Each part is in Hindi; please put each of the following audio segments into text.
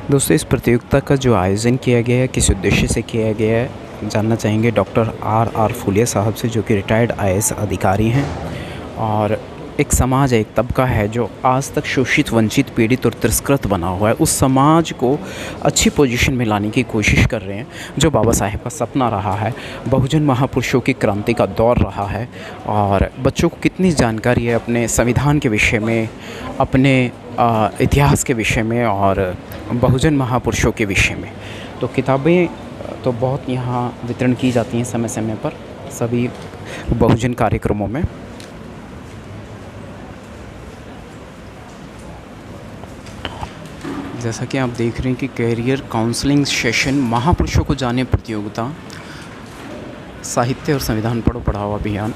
दोस्तों, इस प्रतियोगिता का जो आयोजन किया गया है किस उद्देश्य से किया गया है जानना चाहेंगे डॉक्टर आर फूलिया साहब से, जो कि रिटायर्ड आईएएस अधिकारी हैं। और एक समाज है, एक तबका है जो आज तक शोषित, वंचित, पीड़ित और तिरस्कृत बना हुआ है। उस समाज को अच्छी पोजीशन में लाने की कोशिश कर रहे हैं, जो बाबा साहेब का सपना रहा है, बहुजन महापुरुषों की क्रांति का दौर रहा है। और बच्चों को कितनी जानकारी है अपने संविधान के विषय में, अपने इतिहास के विषय में और बहुजन महापुरुषों के विषय में। तो किताबें तो बहुत यहाँ वितरण की जाती हैं समय समय पर सभी बहुजन कार्यक्रमों में। जैसा कि आप देख रहे हैं कि कैरियर काउंसलिंग सेशन, महापुरुषों को जाने प्रतियोगिता, साहित्य और संविधान पढ़ो पढ़ाओ अभियान।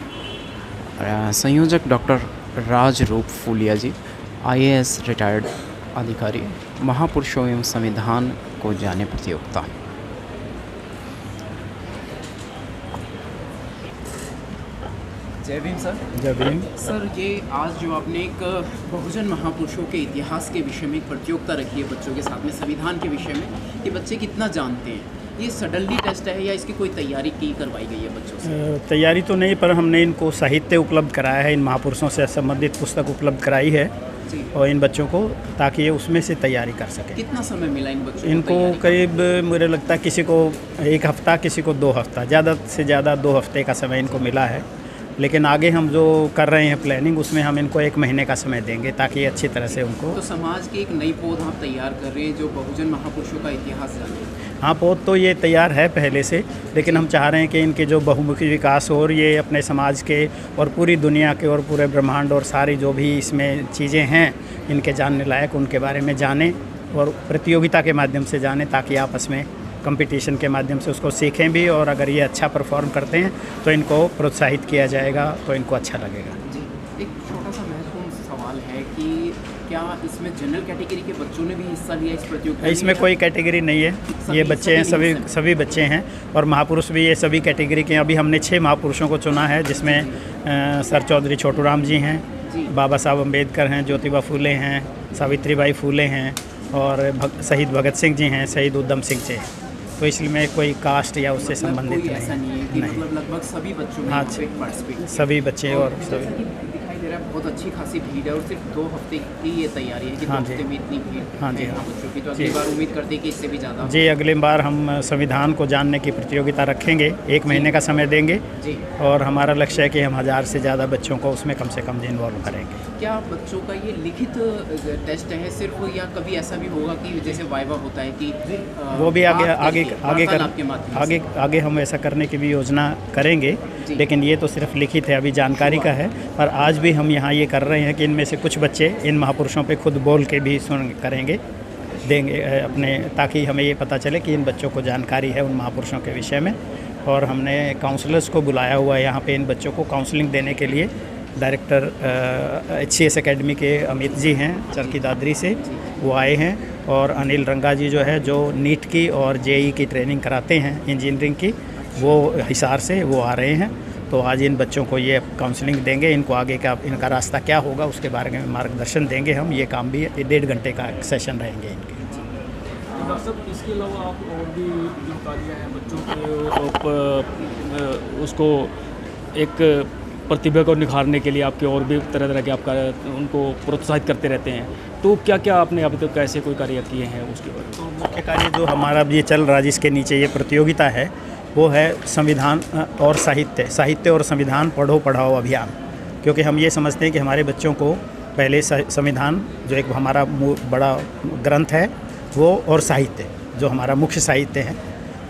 संयोजक डॉक्टर राजरूप फूलिया जी, आईएएस रिटायर्ड अधिकारी, महापुरुषों एवं संविधान को जाने प्रतियोगिता। जय भीम सर। जय भीम सर, ये आज जो आपने एक बहुजन महापुरुषों के इतिहास के विषय में एक प्रतियोगिता रखी है बच्चों के साथ में, संविधान के विषय में, कि बच्चे कितना जानते हैं, ये सडनली टेस्ट है या इसकी कोई तैयारी की करवाई गई है बच्चों से? तैयारी तो नहीं, पर हमने इनको साहित्य उपलब्ध कराया है, इन महापुरुषों से संबंधित पुस्तक उपलब्ध कराई है जी। और इन बच्चों को, ताकि ये उसमें से तैयारी कर सकें। कितना समय मिला इन बच्चों इनको करीब, मुझे लगता है किसी को 1 हफ़्ता, किसी को 2 हफ़्ता, ज़्यादा से ज़्यादा 2 हफ़्ते का समय इनको मिला है। लेकिन आगे हम जो कर रहे हैं प्लानिंग, उसमें हम इनको 1 महीने का समय देंगे ताकि अच्छी तरह से उनको। तो समाज की एक नई पौध आप तैयार कर रहे हैं जो बहुजन महापुरुषों का इतिहास जाने। हाँ, पौध तो ये तैयार है पहले से, लेकिन हम चाह रहे हैं कि इनके जो बहुमुखी विकास हो और ये अपने समाज के और पूरी दुनिया के और पूरे ब्रह्मांड और सारी जो भी इसमें चीज़ें हैं इनके जानने लायक, उनके बारे में जानें और प्रतियोगिता के माध्यम से जानें, ताकि आपस में कंपटीशन के माध्यम से उसको सीखें भी। और अगर ये अच्छा परफॉर्म करते हैं तो इनको प्रोत्साहित किया जाएगा, तो इनको अच्छा लगेगा। जी, एक छोटा सा महत्वपूर्ण सवाल है कि क्या इसमें जनरल कैटेगरी के बच्चों ने भी हिस्सा लिया इस प्रतियोगिता में? इसमें कोई कैटेगरी नहीं है, ये बच्चे हैं, सभी बच्चे हैं। और महापुरुष भी ये सभी कैटेगरी के हैं। अभी हमने 6 महापुरुषों को चुना है, जिसमें सर चौधरी छोटूराम जी हैं, बाबा साहब अम्बेडकर हैं, ज्योतिबा फूले हैं, सावित्रीबाई फूले हैं और शहीद भगत सिंह जी हैं, शहीद उधम सिंह जी हैं। तो इसलिए में कोई कास्ट या उससे संबंधित नहीं है। मतलब लगभग सभी बच्चों ने पार्टिसिपेट, सभी बच्चे और सभी। दिखाई दे रहा है बहुत अच्छी खासी भीड़ है और सिर्फ 2 हफ्ते की ये तैयारी है कि 2 हफ्ते में इतनी भीड़ है बच्चों की। तो अगली बार उम्मीद करते हैं कि इससे भी ज़्यादा। जी, अगली बार हम संविधान को जानने की प्रतियोगिता रखेंगे, 1 महीने का समय देंगे जी। और हमारा लक्ष्य है कि हम 1000 से ज़्यादा बच्चों को उसमें कम से कम इन्वॉल्व करेंगे। क्या बच्चों का ये लिखित टेस्ट है सिर्फ, या कभी ऐसा भी होगा कि जैसे वाइवा होता है कि वो भी आगे हम ऐसा करने की भी योजना करेंगे, लेकिन ये तो सिर्फ लिखित है, अभी जानकारी का है। पर आज भी हम यहाँ ये कर रहे हैं कि इनमें से कुछ बच्चे इन महापुरुषों पे खुद बोल के भी करेंगे, देंगे अपने, ताकि हमें ये पता चले कि इन बच्चों को जानकारी है उन महापुरुषों के विषय में। और हमने काउंसलर्स को बुलाया हुआ है यहाँ पे इन बच्चों को काउंसलिंग देने के लिए। डायरेक्टर HCS एकेडमी के अमित जी हैं चरखी दादरी से, वो आए हैं। और अनिल रंगा जी जो है, जो नीट की और JEE की ट्रेनिंग कराते हैं इंजीनियरिंग की, वो हिसार से वो आ रहे हैं। तो आज इन बच्चों को ये काउंसलिंग देंगे, इनको आगे का इनका रास्ता क्या होगा उसके बारे में मार्गदर्शन देंगे हम। ये काम भी 1.5 घंटे का सेशन रहेंगे इनके। डॉक्टर साहब, इसके अलावा आप और भी जो कार्य हैं बच्चों के उसको एक प्रतिभा को निखारने के लिए आपके और भी तरह तरह के आपका उनको प्रोत्साहित करते रहते हैं, तो क्या क्या आपने अभी तक कैसे कोई कार्य किए हैं उसके बारे में? तो मुख्य कार्य जो हमारा ये चल रहा है, जिसके नीचे ये प्रतियोगिता है, वो है संविधान और साहित्य और संविधान पढ़ो पढ़ाओ अभियान। क्योंकि हम ये समझते हैं कि हमारे बच्चों को पहले संविधान, जो एक हमारा बड़ा ग्रंथ है, वो, और साहित्य जो हमारा मुख्य साहित्य है,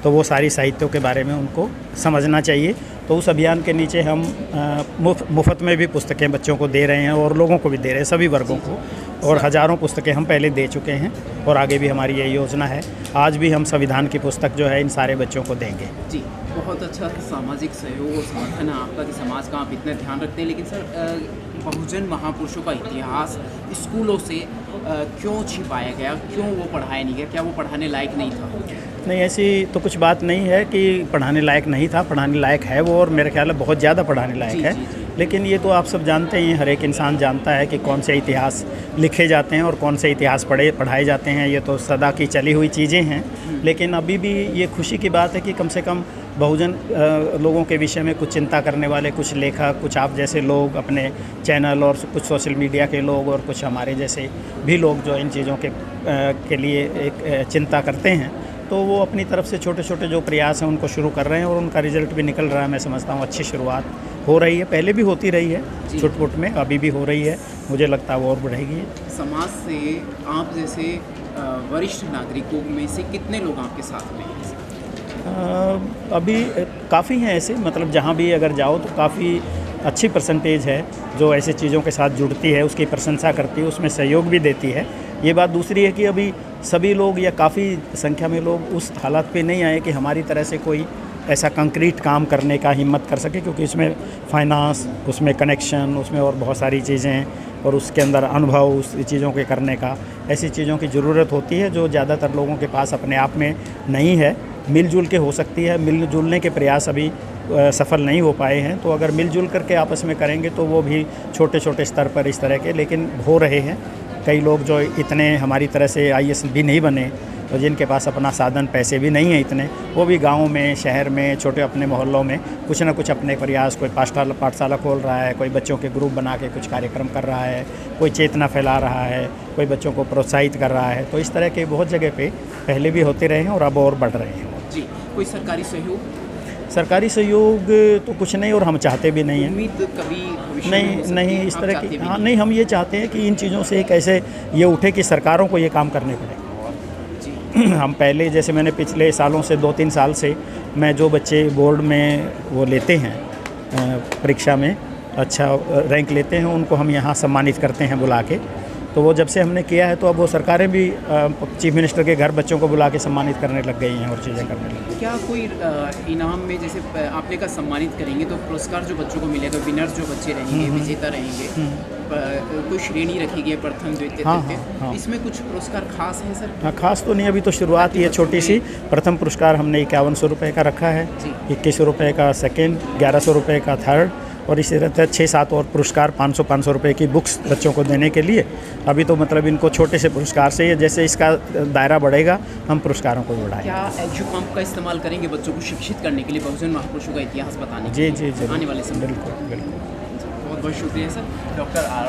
तो वो सारी साहित्यों के बारे में उनको समझना चाहिए। तो उस अभियान के नीचे हम मुफ्त में भी पुस्तकें बच्चों को दे रहे हैं और लोगों को भी दे रहे हैं, सभी वर्गों को। और हज़ारों पुस्तकें हम पहले दे चुके हैं और आगे भी हमारी ये योजना है। आज भी हम संविधान की पुस्तक जो है इन सारे बच्चों को देंगे। जी, बहुत अच्छा सामाजिक सहयोग और समर्थन है आपका कि समाज का आप इतना ध्यान रखते हैं। लेकिन सर, बहुजन महापुरुषों का इतिहास स्कूलों से क्यों छिपाया गया, क्यों वो पढ़ाया नहीं गया? क्या वो पढ़ाने लायक नहीं था? नहीं, ऐसी तो कुछ बात नहीं है कि पढ़ाने लायक नहीं था, पढ़ाने लायक है वो, और मेरे ख्याल में बहुत ज़्यादा पढ़ाने लायक है। लेकिन ये तो आप सब जानते ही हैं, हर एक इंसान जानता है कि कौन से इतिहास लिखे जाते हैं और कौन से इतिहास पढ़ाए जाते हैं। ये तो सदा की चली हुई चीज़ें हैं। लेकिन अभी भी ये खुशी की बात है कि कम से कम बहुजन लोगों के विषय में कुछ चिंता करने वाले, कुछ लेखक, कुछ आप जैसे लोग अपने चैनल और कुछ सोशल मीडिया के लोग और कुछ हमारे जैसे भी लोग जो इन चीज़ों के लिए एक चिंता करते हैं, तो वो अपनी तरफ से छोटे छोटे जो प्रयास हैं उनको शुरू कर रहे हैं और उनका रिज़ल्ट भी निकल रहा है। मैं समझता हूँ अच्छी शुरुआत हो रही है, पहले भी होती रही है छुट-पुट में, अभी भी हो रही है, मुझे लगता है वो और बढ़ेगी। समाज से आप जैसे वरिष्ठ नागरिकों में से कितने लोग आपके साथ में हैं? अभी काफ़ी हैं ऐसे, मतलब जहाँ भी अगर जाओ तो काफ़ी अच्छी परसेंटेज है जो ऐसी चीज़ों के साथ जुड़ती है, उसकी प्रशंसा करती है, उसमें सहयोग भी देती है। ये बात दूसरी है कि अभी सभी लोग या काफ़ी संख्या में लोग उस हालत पे नहीं आए कि हमारी तरह से कोई ऐसा कंक्रीट काम करने का हिम्मत कर सके, क्योंकि इसमें फाइनेंस, उसमें कनेक्शन, उसमें और बहुत सारी चीज़ें और उसके अंदर अनुभव उस चीज़ों के करने का, ऐसी चीज़ों की ज़रूरत होती है जो ज़्यादातर लोगों के पास अपने आप में नहीं है। मिलजुल के हो सकती है, मिलजुलने के प्रयास अभी सफल नहीं हो पाए हैं। तो अगर मिलजुल करके आपस में करेंगे तो वो भी छोटे छोटे स्तर पर इस तरह के लेकिन हो रहे हैं। कई लोग जो इतने हमारी तरह से IAS भी नहीं बने और जिनके पास अपना साधन पैसे भी नहीं है इतने, वो भी गाँव में, शहर में, छोटे अपने मोहल्लों में कुछ ना कुछ अपने प्रयास, कोई पाठशाला खोल रहा है, कोई बच्चों के ग्रुप बना के कुछ कार्यक्रम कर रहा है, कोई चेतना फैला रहा है, कोई बच्चों को प्रोत्साहित कर रहा है। तो इस तरह के बहुत जगह पे पहले भी होते रहे हैं और अब और बढ़ रहे हैं। जी, कोई सरकारी सहयोग? सरकारी सहयोग तो कुछ नहीं और हम चाहते भी नहीं हैं। उम्मीद कभी भविष्य में नहीं हो सकती नहीं है, इस आप तरह चाहते की, भी हाँ नहीं? नहीं, हम ये चाहते हैं कि इन चीज़ों से कैसे ये उठे कि सरकारों को ये काम करने पड़े। हम पहले जैसे मैंने पिछले सालों से 2-3 साल से मैं जो बच्चे बोर्ड में वो लेते हैं परीक्षा में अच्छा रैंक लेते हैं, उनको हम यहाँ सम्मानित करते हैं बुला के। तो वो जब से हमने किया है तो अब वो सरकारें भी चीफ मिनिस्टर के घर बच्चों को बुला के सम्मानित करने लग गई हैं और चीज़ें करने लग गई। क्या कोई इनाम में जैसे आपने कहा सम्मानित करेंगे तो पुरस्कार जो बच्चों को मिलेगा, विनर्स जो बच्चे रहेंगे, विजेता रहेंगे, कोई श्रेणी रखी गई है, प्रथम, द्वितीय, तृतीय, इसमें कुछ पुरस्कार खास हैं सर? हाँ, खास तो नहीं, अभी तो शुरुआत ही है छोटी सी। प्रथम पुरस्कार हमने 5100 रुपये का रखा है, 2100 रुपये का सेकेंड, 1100 रुपये का थर्ड और इसी तरह 6-7 और पुरस्कार 500 रुपये की बुक्स बच्चों को देने के लिए। अभी तो मतलब इनको छोटे से पुरस्कार से, जैसे इसका दायरा बढ़ेगा हम पुरस्कारों को बढ़ाएंगे। क्या एजुपम्प का इस्तेमाल करेंगे बच्चों को शिक्षित करने के लिए, बहुजन महापुरुषों का इतिहास बताने के लिए जी आने वाले समय? बिल्कुल बिल्कुल। बहुत बहुत शुक्रिया सर। Doctor R